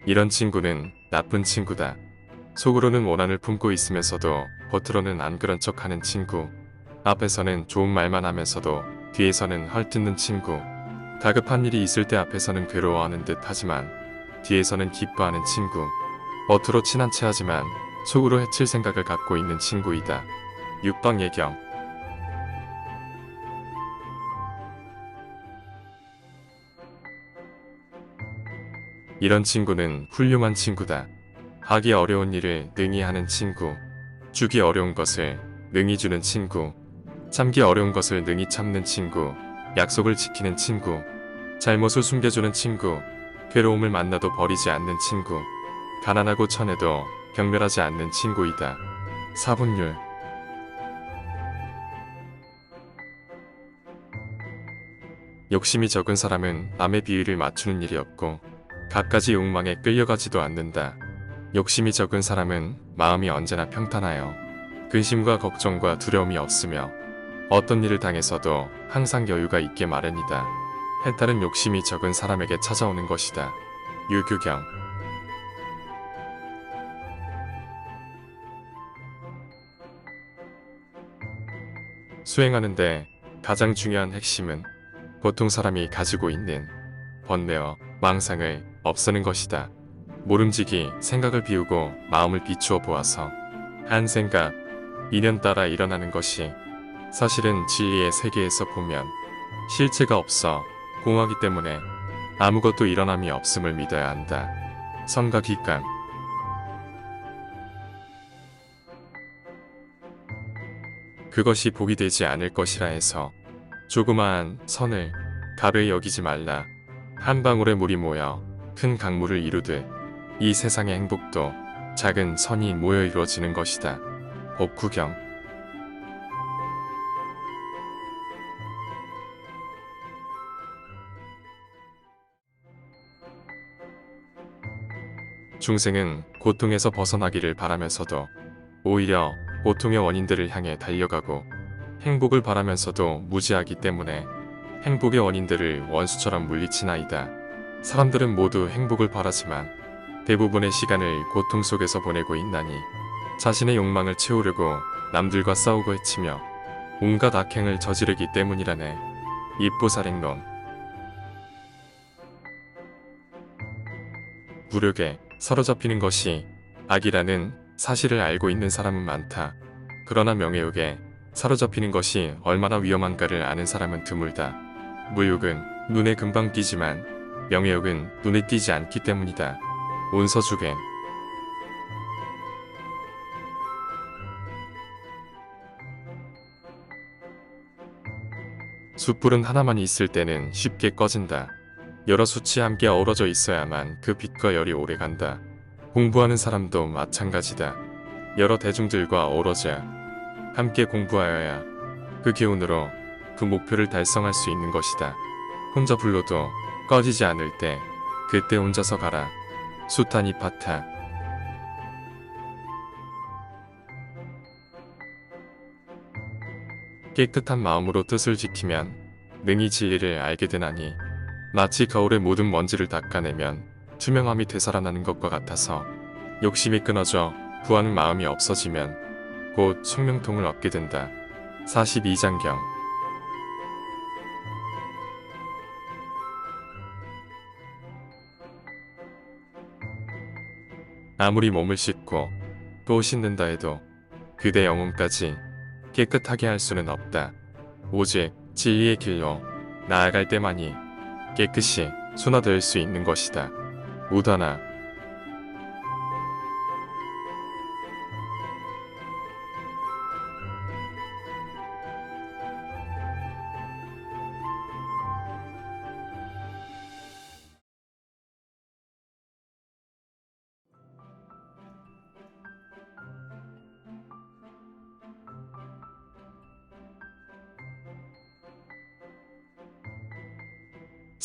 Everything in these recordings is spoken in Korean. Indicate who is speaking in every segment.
Speaker 1: 이런 친구는 나쁜 친구다. 속으로는 원한을 품고 있으면서도 겉으로는 안 그런 척하는 친구. 앞에서는 좋은 말만 하면서도 뒤에서는 헐뜯는 친구. 다급한 일이 있을 때 앞에서는 괴로워하는 듯 하지만 뒤에서는 기뻐하는 친구. 겉으로 친한 체하지만 속으로 해칠 생각을 갖고 있는 친구이다. 6번 예경. 이런 친구는 훌륭한 친구다. 하기 어려운 일을 능히 하는 친구. 주기 어려운 것을 능히 주는 친구. 참기 어려운 것을 능히 참는 친구. 약속을 지키는 친구. 잘못을 숨겨주는 친구. 괴로움을 만나도 버리지 않는 친구. 가난하고 천해도 경멸하지 않는 친구이다. 사분율. 욕심이 적은 사람은 남의 비위를 맞추는 일이 없고 갖가지 욕망에 끌려가지도 않는다. 욕심이 적은 사람은 마음이 언제나 평탄하여 근심과 걱정과 두려움이 없으며 어떤 일을 당해서도 항상 여유가 있게 마련이다. 해탈은 욕심이 적은 사람에게 찾아오는 것이다. 유규경. 수행하는데 가장 중요한 핵심은 보통 사람이 가지고 있는 번뇌와 망상을 없애는 것이다. 모름지기 생각을 비우고 마음을 비추어 보아서 한 생각, 인연 따라 일어나는 것이 사실은 진리의 세계에서 보면 실체가 없어 공허하기 때문에 아무것도 일어남이 없음을 믿어야 한다. 성가기감. 그것이 복이 되지 않을 것이라 해서 조그마한 선을 가벼이 여기지 말라. 한 방울의 물이 모여 큰 강물을 이루듯 이 세상의 행복도 작은 선이 모여 이루어지는 것이다. 복구경. 중생은 고통에서 벗어나기를 바라면서도 오히려 고통의 원인들을 향해 달려가고 행복을 바라면서도 무지하기 때문에 행복의 원인들을 원수처럼 물리치나이다. 사람들은 모두 행복을 바라지만 대부분의 시간을 고통 속에서 보내고 있나니 자신의 욕망을 채우려고 남들과 싸우고 해치며 온갖 악행을 저지르기 때문이라네. 입보살행론. 무력에 사로잡히는 것이 악이라는 사실을 알고 있는 사람은 많다. 그러나 명예욕에 사로잡히는 것이 얼마나 위험한가를 아는 사람은 드물다. 무욕은 눈에 금방 띄지만 명예욕은 눈에 띄지 않기 때문이다. 온서주겐. 숯불은 하나만 있을 때는 쉽게 꺼진다. 여러 숯이 함께 어우러져 있어야만 그 빛과 열이 오래 간다. 공부하는 사람도 마찬가지다. 여러 대중들과 어우러져 함께 공부하여야 그 기운으로 그 목표를 달성할 수 있는 것이다. 혼자 불러도 꺼지지 않을 때 그때 혼자서 가라. 수타니파타. 깨끗한 마음으로 뜻을 지키면 능히 진리를 알게 되나니 마치 거울의 모든 먼지를 닦아내면 투명함이 되살아나는 것과 같아서 욕심이 끊어져 구하는 마음이 없어지면 곧 숙명통을 얻게 된다. 42장경. 아무리 몸을 씻고 또 씻는다 해도 그대 영혼까지 깨끗하게 할 수는 없다. 오직 진리의 길로 나아갈 때만이 깨끗이 순화될 수 있는 것이다. 우다나.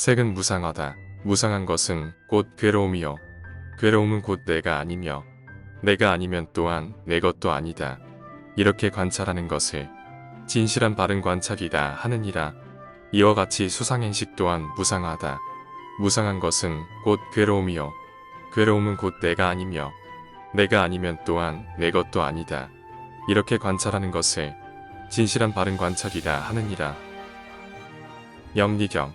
Speaker 1: 색은 무상하다. 무상한 것은 곧 괴로움이요. 괴로움은 곧 내가 아니며 내가 아니면 또한 내 것도 아니다. 이렇게 관찰하는 것을 진실한 바른 관찰이다 하느니라. 이와 같이 수상행식 또한 무상하다. 무상한 것은 곧 괴로움이요. 괴로움은 곧 내가 아니며 내가 아니면 또한 내 것도 아니다. 이렇게 관찰하는 것을 진실한 바른 관찰이라 하느니라. 염리경.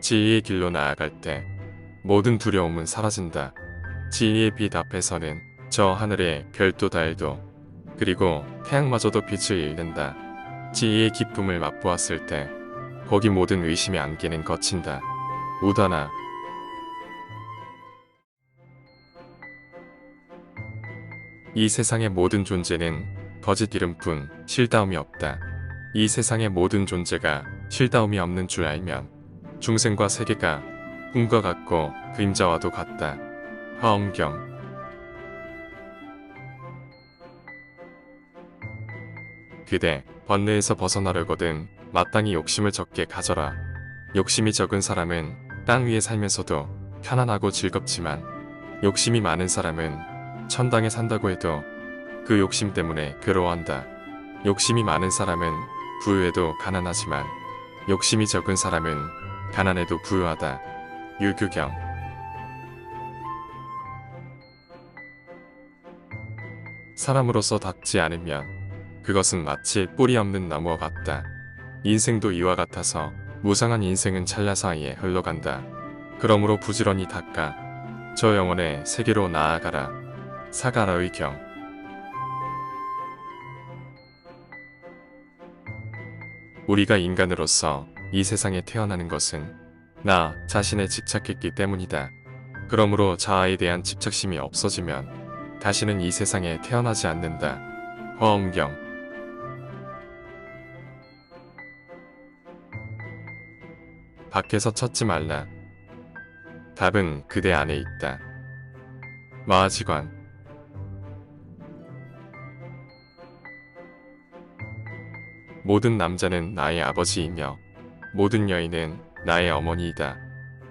Speaker 1: 지혜의 길로 나아갈 때 모든 두려움은 사라진다. 지혜의 빛 앞에서는 저 하늘의 별도 달도 그리고 태양마저도 빛을 잃는다. 지혜의 기쁨을 맛보았을 때 거기 모든 의심의 안개는 거친다. 우다나. 이 세상의 모든 존재는 거짓 이름뿐 실다움이 없다. 이 세상의 모든 존재가 실다움이 없는 줄 알면 중생과 세계가 꿈과 같고 그림자와도 같다. 화엄경. 그대 번뇌에서 벗어나려거든 마땅히 욕심을 적게 가져라. 욕심이 적은 사람은 땅 위에 살면서도 편안하고 즐겁지만 욕심이 많은 사람은 천당에 산다고 해도 그 욕심 때문에 괴로워한다. 욕심이 많은 사람은 부유해도 가난하지만 욕심이 적은 사람은 가난해도 부유하다. 유교경. 사람으로서 닿지 않으면 그것은 마치 뿌리 없는 나무와 같다. 인생도 이와 같아서 무상한 인생은 찰나 사이에 흘러간다. 그러므로 부지런히 닦아 저 영혼의 세계로 나아가라. 사가라의 경. 우리가 인간으로서 이 세상에 태어나는 것은 나 자신에 집착했기 때문이다. 그러므로 자아에 대한 집착심이 없어지면 다시는 이 세상에 태어나지 않는다. 화엄경. 밖에서 찾지 말라. 답은 그대 안에 있다. 마하지관. 모든 남자는 나의 아버지이며 모든 여인은 나의 어머니이다.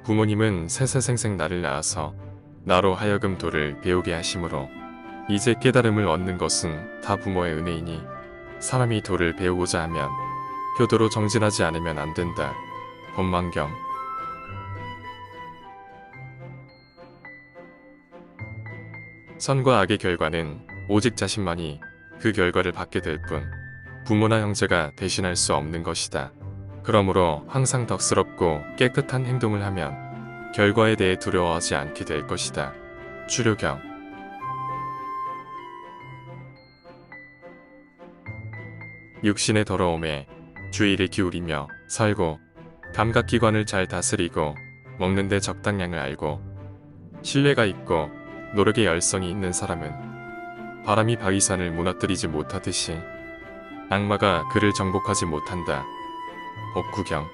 Speaker 1: 부모님은 세세생생 나를 낳아서 나로 하여금 도를 배우게 하심으로 이제 깨달음을 얻는 것은 다 부모의 은혜이니 사람이 도를 배우고자 하면 효도로 정진하지 않으면 안 된다. 법망경. 선과 악의 결과는 오직 자신만이 그 결과를 받게 될 뿐 부모나 형제가 대신할 수 없는 것이다. 그러므로 항상 덕스럽고 깨끗한 행동을 하면 결과에 대해 두려워하지 않게 될 것이다. 추료경. 육신의 더러움에 주의를 기울이며 살고 감각기관을 잘 다스리고 먹는데 적당량을 알고 신뢰가 있고 노력의 열성이 있는 사람은 바람이 바위산을 무너뜨리지 못하듯이 악마가 그를 정복하지 못한다. 법구경.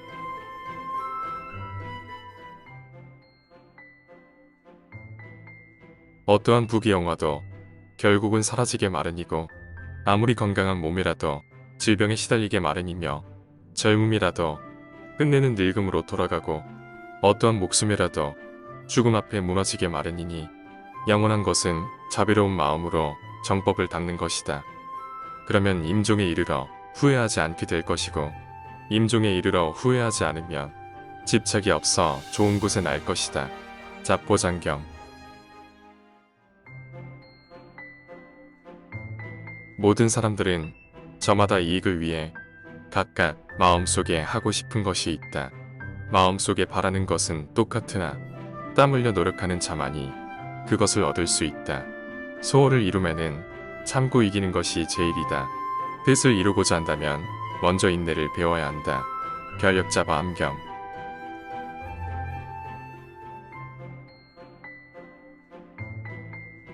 Speaker 1: 어떠한 부귀영화도 결국은 사라지게 마련이고 아무리 건강한 몸이라도 질병에 시달리게 마련이며 젊음이라도 끝내는 늙음으로 돌아가고 어떠한 목숨이라도 죽음 앞에 무너지게 마련이니 영원한 것은 자비로운 마음으로 정법을 닦는 것이다. 그러면 임종에 이르러 후회하지 않게 될 것이고 임종에 이르러 후회하지 않으면 집착이 없어 좋은 곳에 날 것이다. 잡보장경. 모든 사람들은 저마다 이익을 위해 각각 마음속에 하고 싶은 것이 있다. 마음속에 바라는 것은 똑같으나 땀 흘려 노력하는 자만이 그것을 얻을 수 있다. 소원을 이루면은 참고 이기는 것이 제일이다. 뜻을 이루고자 한다면 먼저 인내를 배워야 한다. 결력자 마음경.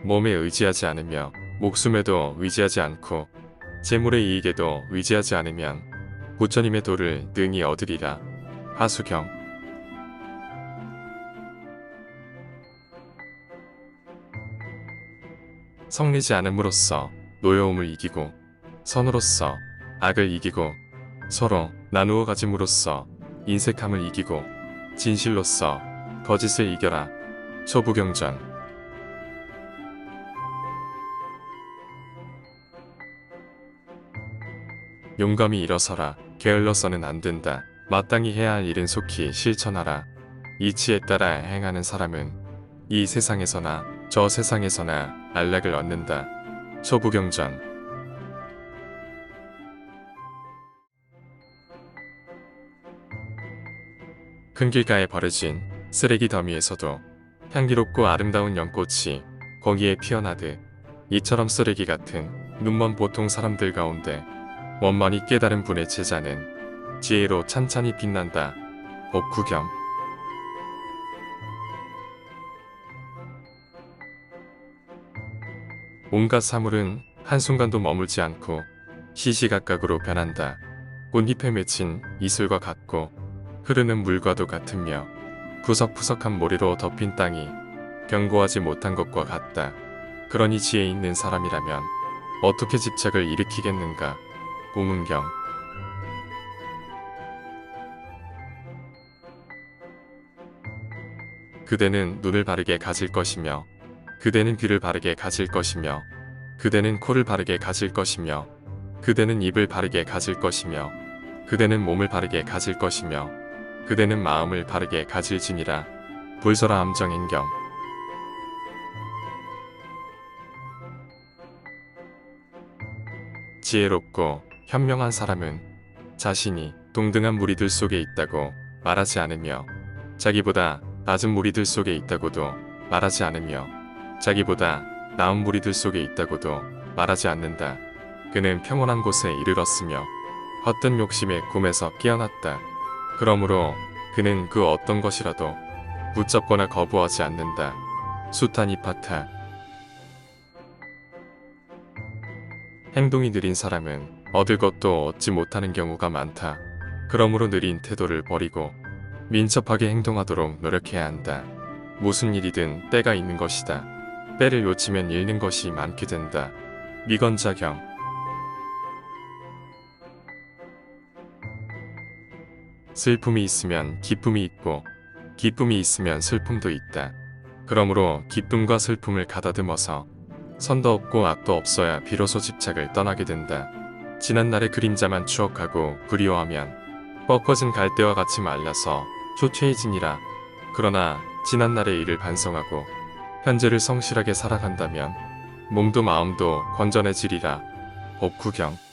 Speaker 1: 몸에 의지하지 않으며 목숨에도 의지하지 않고 재물의 이익에도 의지하지 않으면 부처님의 도를 능히 얻으리라. 하수경. 성리지 않음으로써 노여움을 이기고 선으로써 악을 이기고 서로 나누어 가짐으로써 인색함을 이기고 진실로써 거짓을 이겨라. 소부경전. 용감히 일어서라. 게을러서는 안 된다. 마땅히 해야 할 일은 속히 실천하라. 이치에 따라 행하는 사람은 이 세상에서나 저 세상에서나 안락을 얻는다. 소부경전. 큰 길가에 버려진 쓰레기 더미에서도 향기롭고 아름다운 연꽃이 거기에 피어나듯 이처럼 쓰레기 같은 눈먼 보통 사람들 가운데 원만히 깨달은 분의 제자는 지혜로 찬찬히 빛난다. 법구경. 온갖 사물은 한순간도 머물지 않고 시시각각으로 변한다. 꽃잎에 맺힌 이슬과 같고 흐르는 물과도 같으며 푸석푸석한 모래로 덮인 땅이 견고하지 못한 것과 같다. 그러니 지혜 있는 사람이라면 어떻게 집착을 일으키겠는가. 우문경. 그대는 눈을 바르게 가질 것이며 그대는 귀를 바르게 가질 것이며 그대는 코를 바르게 가질 것이며 그대는 입을 바르게 가질 것이며 그대는 몸을 바르게 가질 것이며 그대는 마음을 바르게 가질지니라. 불설화 암정행경. 지혜롭고 현명한 사람은 자신이 동등한 무리들 속에 있다고 말하지 않으며 자기보다 낮은 무리들 속에 있다고도 말하지 않으며 자기보다 나은 무리들 속에 있다고도 말하지 않는다. 그는 평온한 곳에 이르렀으며 헛된 욕심의 꿈에서 깨어났다. 그러므로 그는 그 어떤 것이라도 붙잡거나 거부하지 않는다. 수타니파타. 행동이 느린 사람은 얻을 것도 얻지 못하는 경우가 많다. 그러므로 느린 태도를 버리고 민첩하게 행동하도록 노력해야 한다. 무슨 일이든 때가 있는 것이다. 때를 놓치면 잃는 것이 많게 된다. 미건자경. 슬픔이 있으면 기쁨이 있고 기쁨이 있으면 슬픔도 있다. 그러므로 기쁨과 슬픔을 가다듬어서 선도 없고 악도 없어야 비로소 집착을 떠나게 된다. 지난날의 그림자만 추억하고 그리워하면 꺾어진 갈대와 같이 말라서 초췌해지니라. 그러나 지난날의 일을 반성하고 현재를 성실하게 살아간다면 몸도 마음도 건전해지리라. 법구경.